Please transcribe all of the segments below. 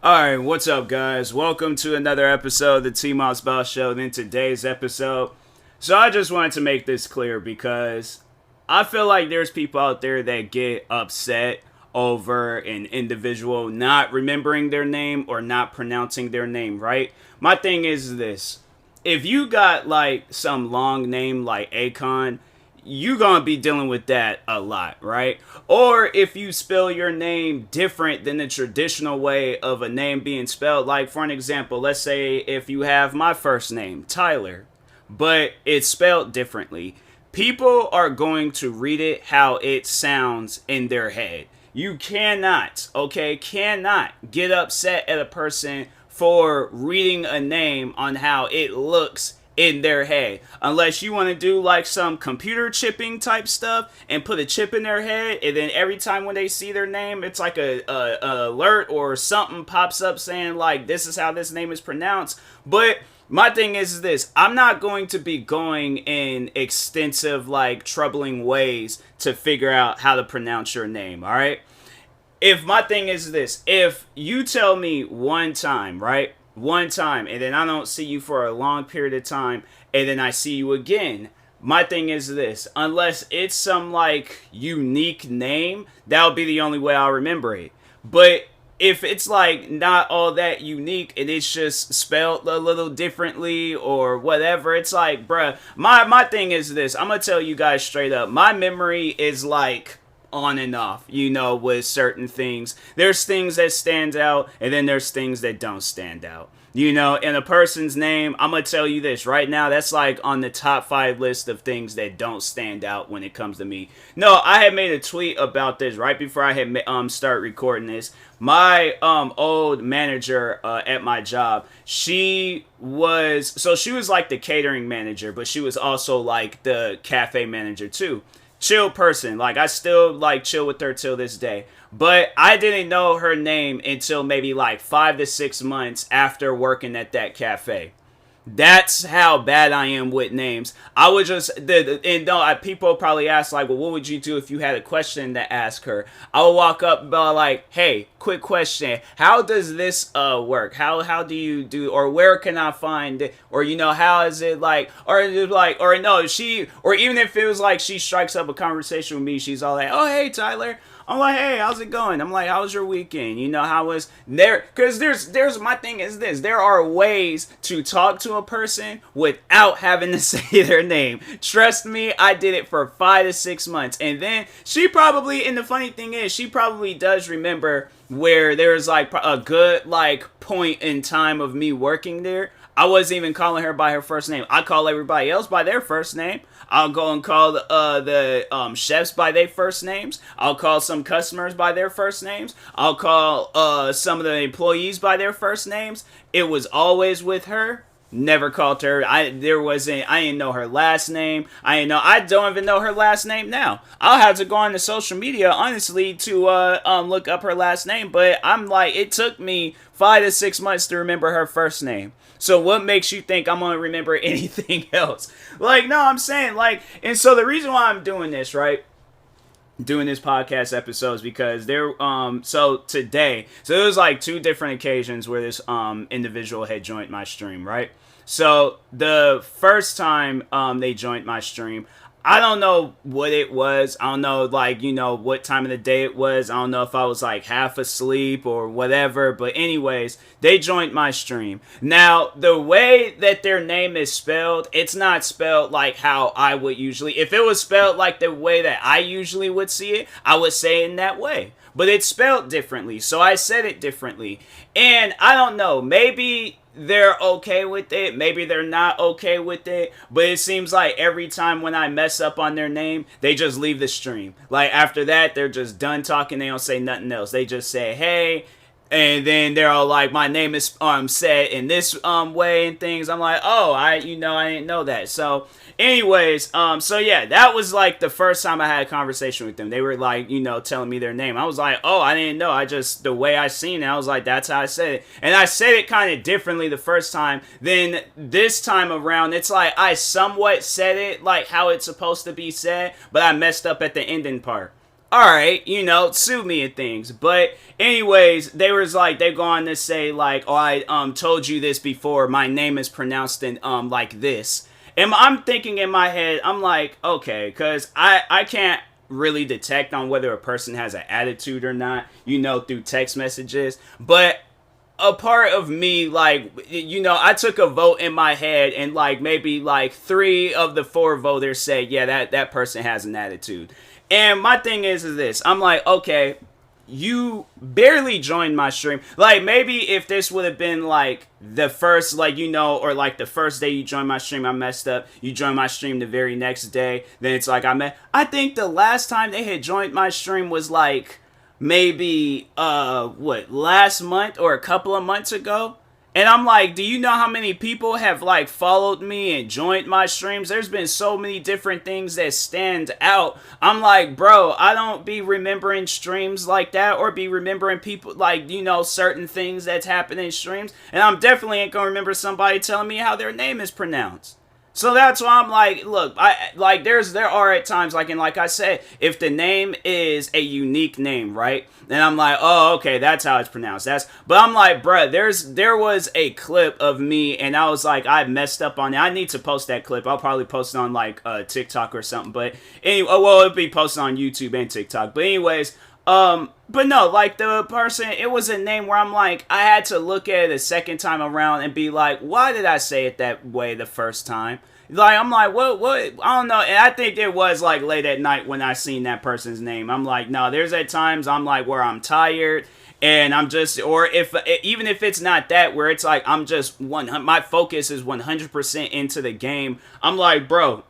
Alright, what's up, guys? Welcome to another episode of the TMossBoss Show. In today's episode, I just wanted to make this clear because I feel like there's people out there that get upset over an individual not remembering their name or not pronouncing their name right. My thing is this: if you got like some long name like Akon, you gonna be dealing with that a lot, right? Or if you spell your name different than the traditional way of a name being spelled, like for an example, let's say if you have my first name, Tyler, but it's spelled differently, people are going to read it how it sounds in their head. You cannot get upset at a person for reading a name on how it looks in their head, unless you want to do like some computer chipping type stuff and put a chip in their head, and then every time when they see their name, it's like a alert or something pops up saying like this is how this name is pronounced. But my thing is this: I'm not going to be going in extensive like troubling ways to figure out how to pronounce your name. All right. If my thing is this: if you tell me one time, right? One time, and then I don't see you for a long period of time, and then I see you again. My thing is this: unless it's some like unique name, that'll be the only way I'll remember it. But if it's like not all that unique and it's just spelled a little differently or whatever, it's like, bruh, my thing is this. I'm gonna tell you guys straight up. My memory is like on and off, with certain things. There's things that stand out, and then there's things that don't stand out. In a person's name, I'm going to tell you this right now, that's like on the top 5 list of things that don't stand out when it comes to me. No, I had made a tweet about this right before I had start recording this. My old manager at my job, she was like the catering manager, but she was also like the cafe manager too. Chill person. Like, I still like chill with her till this day. But I didn't know her name until maybe like 5 to 6 months after working at that cafe. That's how bad I am with names. I would just, people probably ask like, well, what would you do if you had a question to ask her? I would walk up and be like, hey, quick question. How does this work? How do you do, or where can I find it? Or, how is it like, or no, or even if it was like she strikes up a conversation with me, she's all like, oh, hey, Tyler. I'm like, hey, how's it going? I'm like, how was your weekend? How was there? Because there's my thing is this: there are ways to talk to a person without having to say their name. Trust me, I did it for 5 to 6 months, and then she probably. And the funny thing is, she probably does remember where there was like a good like point in time of me working there. I wasn't even calling her by her first name. I call everybody else by their first name. I'll go and call the chefs by their first names. I'll call some customers by their first names. I'll call some of the employees by their first names. It was always with her. Never called her. I didn't know her last name. I don't even know her last name now. I'll have to go on to social media, honestly, to look up her last name. But I'm like, it took me 5 to 6 months to remember her first name. So what makes you think I'm gonna remember anything else? Like, no, I'm saying like, and so the reason why I'm doing this, right? Doing this podcast episodes because today there was like 2 different occasions where this individual had joined my stream, right? So the first time they joined my stream, I don't know what it was. I don't know, like, what time of the day it was. I don't know if I was like half asleep or whatever. But anyways, they joined my stream. Now, the way that their name is spelled, it's not spelled like how I would usually. If it was spelled like the way that I usually would see it, I would say it in that way. But it's spelled differently, so I said it differently. And I don't know, maybe they're okay with it, maybe they're not okay with it, but it seems like every time when I mess up on their name, they just leave the stream. Like, after that, they're just done talking, they don't say nothing else. They just say, hey, and then they're all like, my name is said in this way and things. I'm like, oh, I didn't know that. So anyways, so yeah, that was like the first time I had a conversation with them. They were like, telling me their name. I was like, oh, I didn't know. The way I seen it, I was like, that's how I said it. And I said it kind of differently the first time. Then this time around, it's like I somewhat said it like how it's supposed to be said, but I messed up at the ending part. alright, you know, sue me and things. But anyways, they was like, they go on to say like, oh, I told you this before, my name is pronounced in like this. And I'm thinking in my head, I'm like, okay, because I can't really detect on whether a person has an attitude or not, you know, through text messages. But a part of me, like, you know, I took a vote in my head, and like maybe like 3 of the 4 voters said, yeah, that person has an attitude. And my thing is this, I'm like, okay, you barely joined my stream. Like, maybe if this would have been like the first, like, you know, or like the first day you joined my stream, I messed up. You joined my stream the very next day, then it's like I think the last time they had joined my stream was like maybe last month or a couple of months ago. And I'm like, do you know how many people have like followed me and joined my streams? There's been so many different things that stand out. I'm like, bro, I don't be remembering streams like that, or be remembering people, like, you know, certain things that's happened in streams. And I'm definitely ain't gonna remember somebody telling me how their name is pronounced. So that's why I'm like, look, I like there are at times, like, and like I said, if the name is a unique name, right? Then I'm like, oh, okay, that's how it's pronounced. But I'm like, bruh, there was a clip of me, and I was like, I messed up on it. I need to post that clip. I'll probably post it on like TikTok or something. But anyway, well, it'll be posted on YouTube and TikTok. But anyways, but no, like the person, it was a name where I'm like, I had to look at it a second time around and be like, why did I say it that way the first time? Like, I'm like, what, I don't know. And I think it was like late at night when I seen that person's name. I'm like, no, there's at times I'm like where I'm tired and I'm just, or if, even if it's not that, where it's like, I'm just my focus is 100% into the game. I'm like, bro,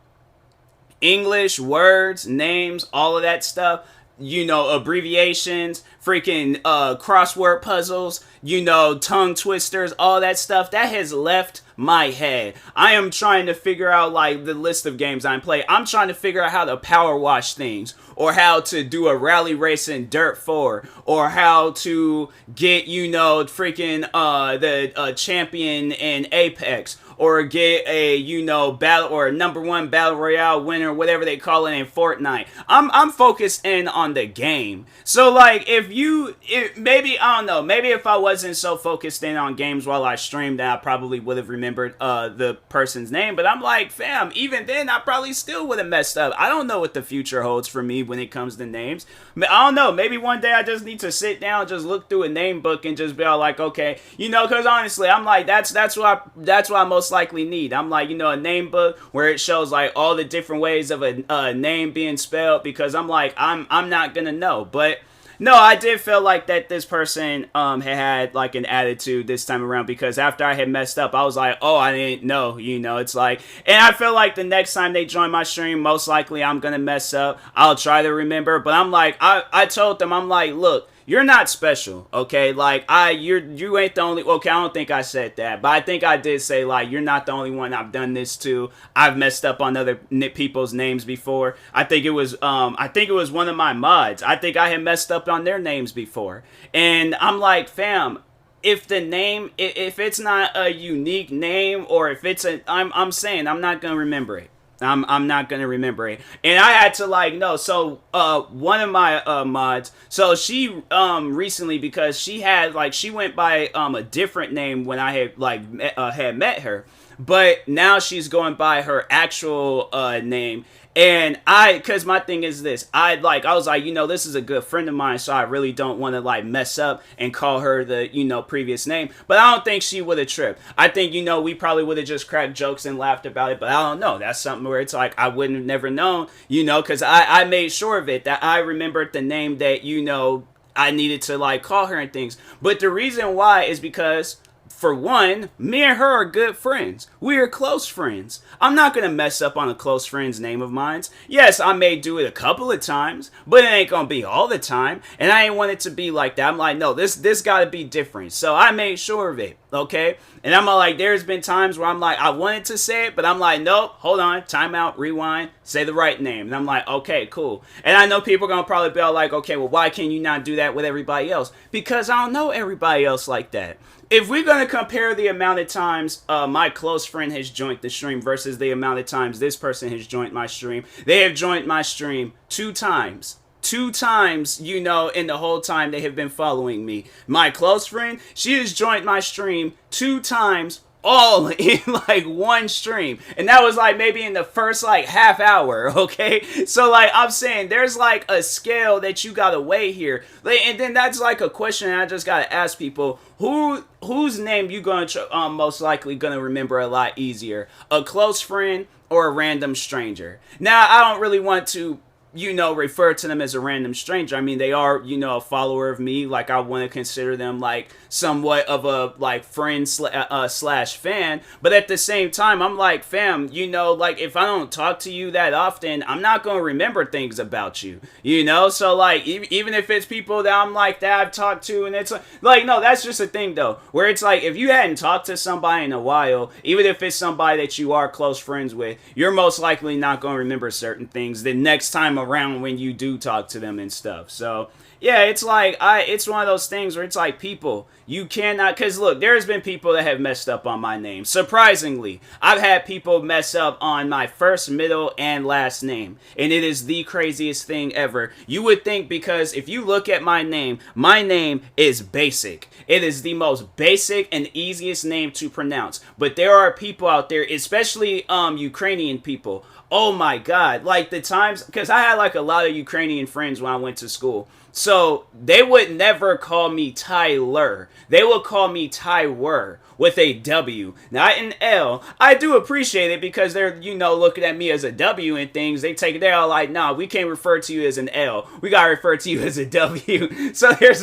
English, words, names, all of that stuff, you know, abbreviations, freaking crossword puzzles, you know, tongue twisters, all that stuff, that has left my head. I am trying to figure out like the list of games I'm playing. I'm trying to figure out how to power wash things, or how to do a rally race in Dirt 4, or how to get, you know, freaking the champion in Apex, or get a, you know, battle, or a #1 battle royale winner, whatever they call it in Fortnite. I'm focused in on the game. So like, maybe, I don't know, maybe if I wasn't so focused in on games while I streamed, then I probably would have remembered the person's name. But I'm like, fam, even then I probably still would have messed up. I don't know what the future holds for me when it comes to names. I don't know, maybe one day I just need to sit down, just look through a name book and just be all like, okay, you know, because honestly, I'm like, that's what I most likely need. I'm like, you know, a name book where it shows like all the different ways of a name being spelled, because I'm like, I'm not gonna know. But no, I did feel like that this person had like an attitude this time around, because after I had messed up, I was like, oh, I didn't know, you know, it's like, and I feel like the next time they join my stream, most likely I'm gonna mess up. I'll try to remember, but I'm like, I told them, I'm like, look, you're not special, okay? Like, you ain't the only, okay, I don't think I said that, but I think I did say, like, you're not the only one I've done this to. I've messed up on other people's names before. I think it was one of my mods. I think I had messed up on their names before. And I'm like, fam, if the name, if it's not a unique name, or if it's I'm saying I'm not gonna remember it. I'm not gonna remember it. And I had to like, no, so one of my mods, so she recently, because she had like, she went by a different name when I had like had met her, but now she's going by her actual name. And because my thing is this, I was like, you know, this is a good friend of mine, so I really don't want to like mess up and call her the, you know, previous name. But I don't think she would have tripped. I think, you know, we probably would have just cracked jokes and laughed about it. But I don't know. That's something where it's like, I wouldn't have never known, you know, because I made sure of it, that I remembered the name that, you know, I needed to like call her and things. But the reason why is because, for one, me and her are good friends. We are close friends. I'm not going to mess up on a close friend's name of mine. Yes, I may do it a couple of times, but it ain't going to be all the time. And I ain't want it to be like that. I'm like, no, this got to be different. So I made sure of it, okay? And I'm like, there's been times where I'm like, I wanted to say it, but I'm like, nope, hold on, time out, rewind, say the right name. And I'm like, okay, cool. And I know people are going to probably be all like, okay, well, why can you not do that with everybody else? Because I don't know everybody else like that. If we're going to compare the amount of times my close friend has joined the stream versus the amount of times this person has joined my stream, they have joined my stream 2 times. 2 times, you know, in the whole time they have been following me. My close friend, she has joined my stream 2 times, all in like one stream, and that was like maybe in the first like half hour. Okay, so like I'm saying, there's like a scale that you gotta weigh here, and then that's like a question I just gotta ask people: whose name you gonna most likely gonna remember a lot easier, a close friend or a random stranger? Now, I don't really want to, you know, refer to them as a random stranger. I mean, they are, you know, a follower of me. Like, I want to consider them like somewhat of a like friend slash fan. But at the same time, I'm like, fam, you know, like if I don't talk to you that often, I'm not gonna remember things about you, you know. So like, even if it's people that I'm like that I've talked to, and it's like, no, that's just a thing though, where it's like if you hadn't talked to somebody in a while, even if it's somebody that you are close friends with, you're most likely not gonna remember certain things the next time around when you do talk to them and stuff. So yeah, it's like it's one of those things where it's like, people, you cannot, because look, there's been people that have messed up on my name. Surprisingly, I've had people mess up on my first, middle, and last name, and it is the craziest thing ever. You would think, because if you look at my name is basic. It is the most basic and easiest name to pronounce, but there are people out there, especially Ukrainian people. Oh my God, like the times, because I had like a lot of Ukrainian friends when I went to school. So they would never call me Tyler. They would call me Tywer with a W, not an L. I do appreciate it because they're, you know, looking at me as a W and things. They take it, they're all like, nah, we can't refer to you as an L. We gotta refer to you as a W. So there's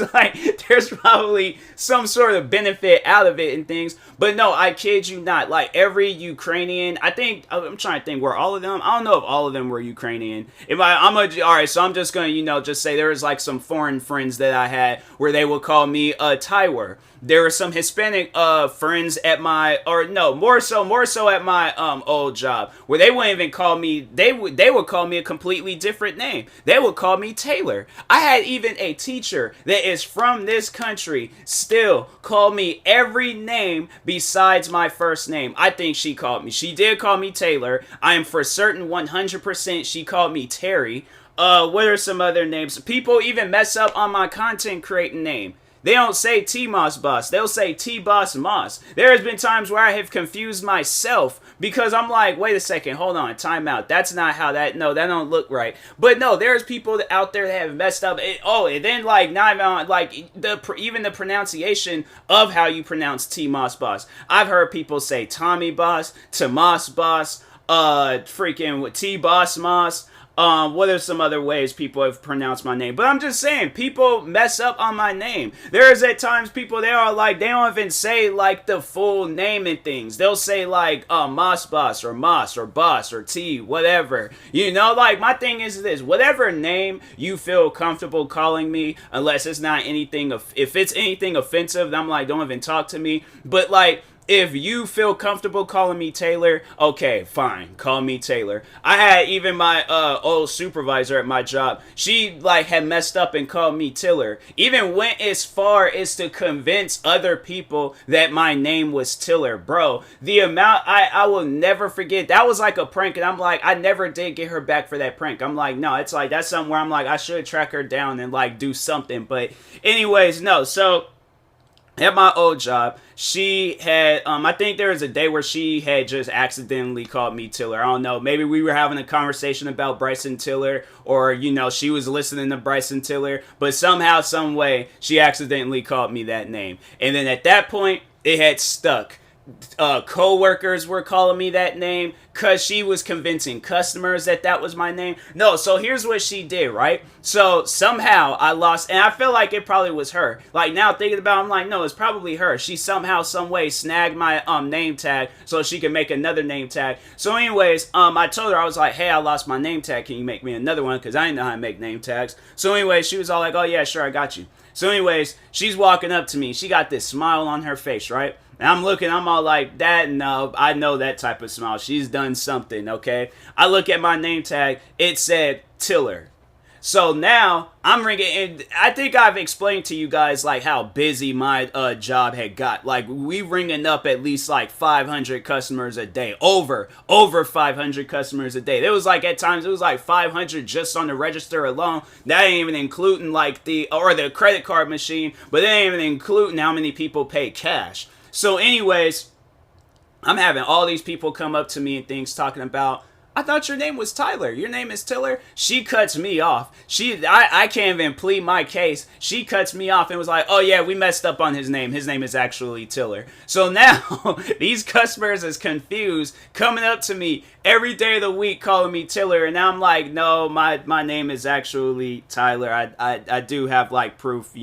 probably some sort of benefit out of it and things. But no, I kid you not. Like every Ukrainian, I'm trying to think, were all of them? I don't know if all of them were Ukrainian. Alright, so I'm just gonna, you know, just say there was like some foreign friends that I had where they would call me Tywer. There were some Hispanic friends at my, or no, more so at my old job, where they wouldn't even call me, they would call me a completely different name. They would call me Taylor. I had even a teacher that is from this country still call me every name besides my first name. I think she did call me Taylor. I am for certain 100% she called me Terry. What are some other names? People even mess up on my content creating name. They don't say TMossBoss. They'll say TBossMoss. There has been times where I have confused myself because I'm like, wait a second, hold on, time out. That's not how that, no, that don't look right. But no, there's people out there that have messed up. And then like, not even like even the pronunciation of how you pronounce TMossBoss. I've heard people say Tommy Boss, TMossBoss, freaking TBossMoss. What are some other ways people have pronounced my name? But I'm just saying, people mess up on my name. There's at times people, they are like, they don't even say like the full name and things. They'll say like MossBoss or Moss or Boss or T, whatever. You know, like my thing is this: whatever name you feel comfortable calling me, unless it's not anything, if it's anything offensive, I'm like, don't even talk to me. But like, if you feel comfortable calling me Taylor, okay, fine, call me Taylor. I had even my old supervisor at my job, she like had messed up and called me Tiller. Even went as far as to convince other people that my name was Tiller. Bro, the amount, I will never forget, that was like a prank, and I'm like, I never did get her back for that prank. I'm like, no, it's like, that's something where I'm like, I should track her down and like do something. But anyways, no, so at my old job, she had, I think there was a day where she had just accidentally called me Tiller. I don't know. Maybe we were having a conversation about Bryson Tiller, or, you know, she was listening to Bryson Tiller, but somehow, some way, she accidentally called me that name. And then at that point, it had stuck. Co-workers were calling me that name because she was convincing customers that that was my name. No, so here's what she did, right? So somehow I lost, and I feel like it probably was her. Like now thinking about it, I'm like, no, it's probably her. She somehow, some way snagged my name tag so she could make another name tag. So anyways, I told her, I was like, hey, I lost my name tag. Can you make me another one? Because I didn't know how to make name tags. So anyways, she was all like, oh yeah, sure, I got you. So anyways, she's walking up to me. She got this smile on her face, right? And I'm looking, I'm all like, that, no, I know that type of smile. She's done something, okay? I look at my name tag, it said Tiller. So now I'm ringing, and I think I've explained to you guys like how busy my job had got. Like we ringing up at least like 500 customers a day, over 500 customers a day. It was like at times it was like 500 just on the register alone. That ain't even including like the credit card machine, but it ain't even including how many people pay cash. So anyways, I'm having all these people come up to me and things talking about, I thought your name was Tyler. Your name is Tiller. She cuts me off. I can't even plead my case. She cuts me off and was like, oh yeah, we messed up on his name. His name is actually Tiller. So now these customers is confused, coming up to me every day of the week calling me Tiller. And now I'm like, no, my name is actually Tyler. I do have like proof,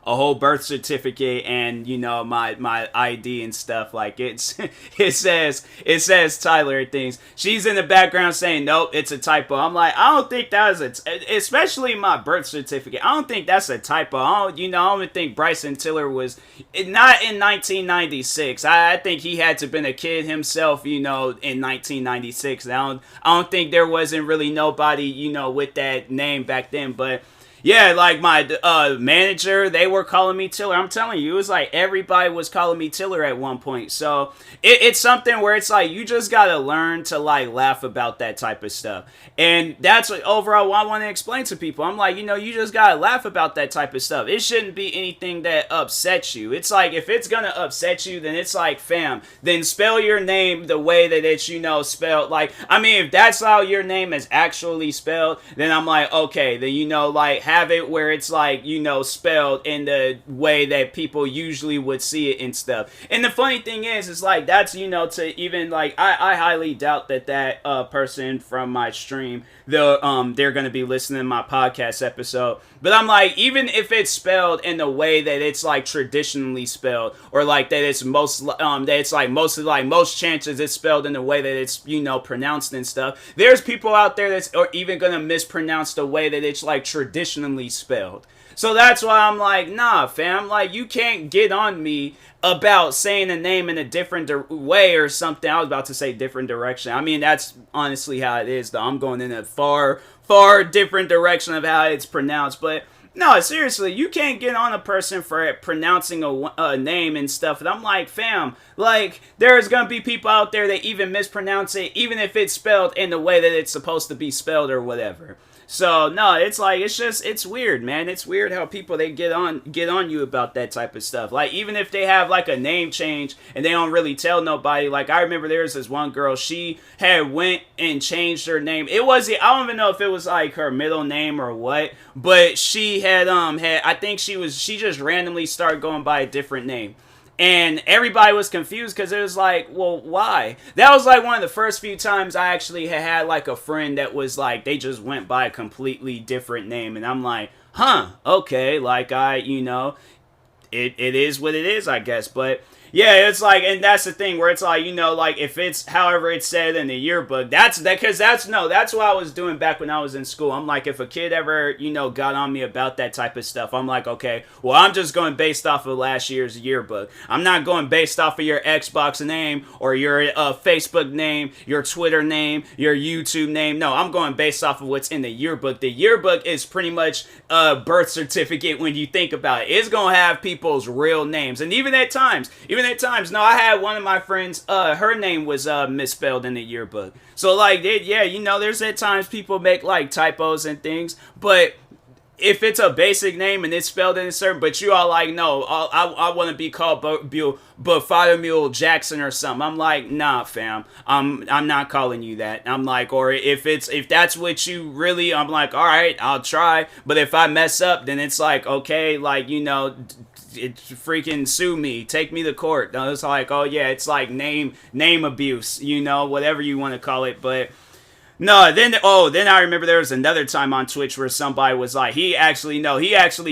a whole birth certificate and my ID and stuff. Like it says Tyler and things. She's in the background saying nope, it's a typo. I'm like, I don't think that is especially my birth certificate. I don't think that's a typo. I don't think Bryson Tiller was not in 1996. I think he had to have been a kid himself, in 1996. I don't think there wasn't really nobody with that name back then, but. Yeah, like my manager, they were calling me Tiller. I'm telling you, it was like everybody was calling me Tiller at one point. So it's something where it's like you just gotta learn to like laugh about that type of stuff. And that's what overall I want to explain to people. I'm like, you just gotta laugh about that type of stuff. It shouldn't be anything that upsets you. It's like if it's gonna upset you, then it's like, fam, then spell your name the way that it's spelled. Like, I mean, if that's how your name is actually spelled, then I'm like, okay, then like have it where it's like spelled in the way that people usually would see it and stuff. And the funny thing is like that's to even like I highly doubt that person from my stream they're gonna be listening to my podcast episode. But I'm like, even if it's spelled in the way that it's like traditionally spelled, or like that it's mostly like most chances it's spelled in the way that it's pronounced and stuff. There's people out there that's even gonna mispronounce the way that it's like traditionally spelled. So that's why I'm like, nah, fam, like you can't get on me about saying a name in a different way or something. I was about to say different direction. I mean, that's honestly how it is, though. I'm going in a far different direction of how it's pronounced. But no, seriously, you can't get on a person for pronouncing a name and stuff. And I'm like, fam, like there's going to be people out there that even mispronounce it, even if it's spelled in the way that it's supposed to be spelled or whatever. So no, it's like it's weird, man. It's weird how people they get on you about that type of stuff. Like even if they have like a name change and they don't really tell nobody. Like I remember there was this one girl, she had went and changed her name. I don't even know if it was like her middle name or what, but she had I think she just randomly started going by a different name. And everybody was confused because it was like, well, why? That was like one of the first few times I actually had like a friend that was like, they just went by a completely different name. And I'm like, huh, okay, like it is what it is, I guess. But yeah, it's like, and that's the thing where it's like, like if it's however it's said in the yearbook, that's what I was doing back when I was in school. I'm like, if a kid ever, got on me about that type of stuff, I'm like, okay, well, I'm just going based off of last year's yearbook. I'm not going based off of your Xbox name or your Facebook name, your Twitter name, your YouTube name. No, I'm going based off of what's in the yearbook. The yearbook is pretty much a birth certificate when you think about it. It's going to have people's real names. And even at times, no, I had one of my friends, her name was misspelled in the yearbook. So like, there's at times people make like typos and things, but if it's a basic name and it's spelled in a certain, but you all like, no, I want to be called Bartholomew Jackson or something. I'm like, nah, fam, I'm not calling you that. I'm like, or if that's what you really, I'm like, all right, I'll try. But if I mess up, then it's like, okay, like, it freaking sue me, take me to court. It's like, oh yeah, it's like name abuse, whatever you want to call it. But no, then I remember there was another time on Twitch where somebody was like, he actually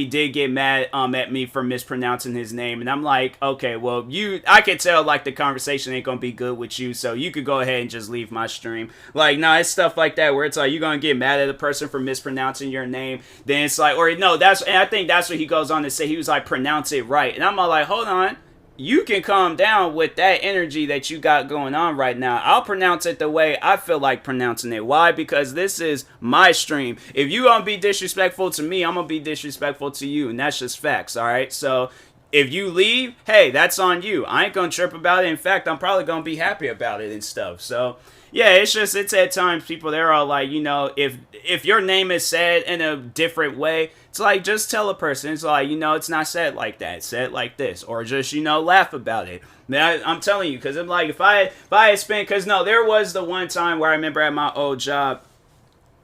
did get mad at me for mispronouncing his name, and I'm like, okay, well, I could tell like the conversation ain't gonna be good with you, so you could go ahead and just leave my stream. Like, no, it's stuff like that where it's like you're gonna get mad at a person for mispronouncing your name, then it's like, or no, and I think that's what he goes on to say. He was like, pronounce it right, and I'm all like, hold on. you can calm down with that energy that you got going on right now. I'll pronounce it the way I feel like pronouncing it. Why? Because this is my stream. If you gonna be disrespectful to me, I'm gonna be disrespectful to you, and that's just facts. All right, so if you leave, hey, that's on you. I ain't gonna trip about it. In fact, I'm probably gonna be happy about it and stuff. So yeah, it's at times people, they're all like, if your name is said in a different way, it's like, just tell a person, it's like, it's not said like that, it's said like this, or just, laugh about it. I'm telling you, because I'm like, if I had spent, because no, there was the one time where I remember at my old job,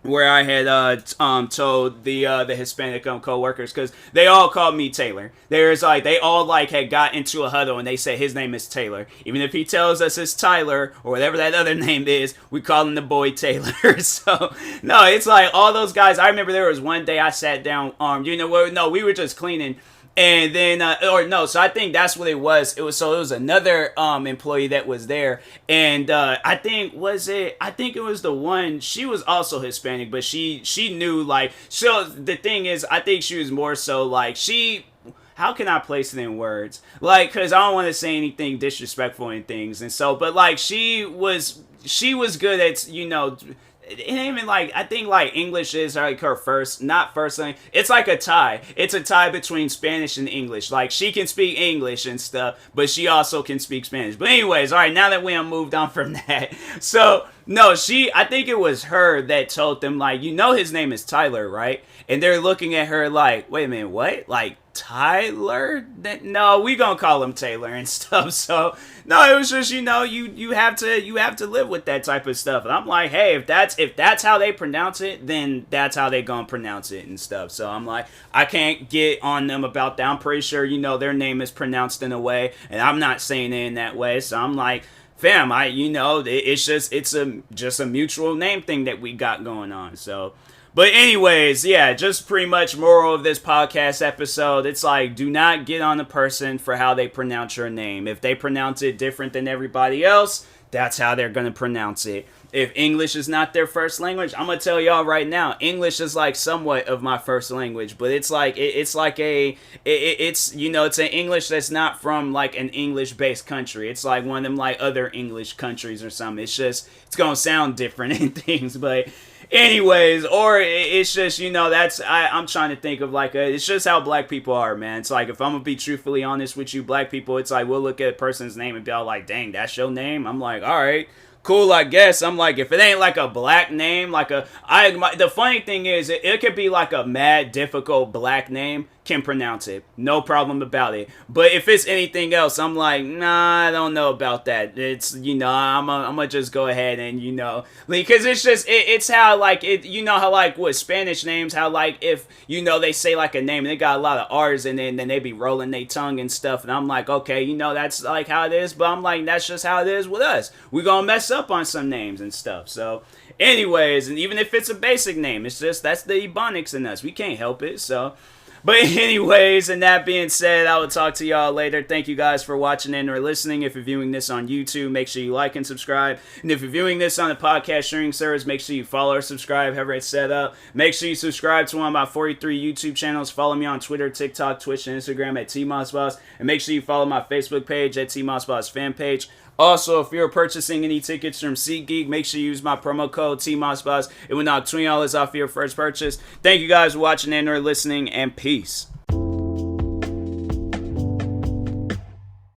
where I had told the Hispanic co-workers, because they all called me Taylor. They all had got into a huddle and they said his name is Taylor. Even if he tells us it's Tyler or whatever that other name is, we call him the boy Taylor. So no, it's like all those guys. I remember there was one day I sat down. We were just cleaning. And then, so I think that's what it was. It was another employee that was there, and I think it was the one. She was also Hispanic, but she knew so the thing is, I think she was more so how can I place it in words? Because I don't want to say anything disrespectful and things, and so, but she was good at it ain't even I think English is her first, not first language. It's like a tie. It's a tie between Spanish and English. She can speak English and stuff, but she also can speak Spanish. But anyways, all right, now that we have moved on from that. So, no, I think it was her that told them, his name is Tyler, right? And they're looking at her like, wait a minute, what? Tyler? No, we gonna call him Taylor and stuff. So no, it was just you have to live with that type of stuff. And I'm like, hey, if that's how they pronounce it, then that's how they gonna pronounce it and stuff. So I'm like, I can't get on them about that. I'm pretty sure their name is pronounced in a way, and I'm not saying it in that way. So I'm like, fam, it's just a mutual name thing that we got going on. So. But anyways, yeah, just pretty much moral of this podcast episode, it's do not get on a person for how they pronounce your name. If they pronounce it different than everybody else, that's how they're going to pronounce it. If English is not their first language, I'm going to tell y'all right now, English is somewhat of my first language, but it's it's an English that's not from an English-based country. It's one of them other English countries or something. It's going to sound different and things, but anyways, or it's just, I'm trying to think of it's just how black people are, man. It's if I'm gonna be truthfully honest with you, black people, it's we'll look at a person's name and be all dang, that's your name? I'm like, all right, cool, I guess. I'm like, if it ain't a black name, the funny thing is, it could be a mad, difficult black name, can pronounce it. No problem about it. But if it's anything else, I'm like, nah, I don't know about that. It's, I'm gonna just go ahead and, because it's just, it's how, how, with Spanish names, how, if, they say, a name, and they got a lot of R's, and then they be rolling their tongue and stuff, and I'm like, okay, that's, how it is, but I'm like, that's just how it is with us. We gonna mess up on some names and stuff, so, anyways, and even if it's a basic name, it's just, that's the Ebonics in us. We can't help it, so. But anyways, and that being said, I will talk to y'all later. Thank you guys for watching and or listening. If you're viewing this on YouTube, make sure you like and subscribe. And if you're viewing this on a podcast streaming service, make sure you follow or subscribe, however it's set up. Make sure you subscribe to one of my 43 YouTube channels. Follow me on Twitter, TikTok, Twitch, and Instagram at TMossBoss. And make sure you follow my Facebook page at TMossBoss fan page. Also, if you're purchasing any tickets from SeatGeek, make sure you use my promo code TMossBoss. It will knock $20 off your first purchase. Thank you guys for watching and or listening, and peace.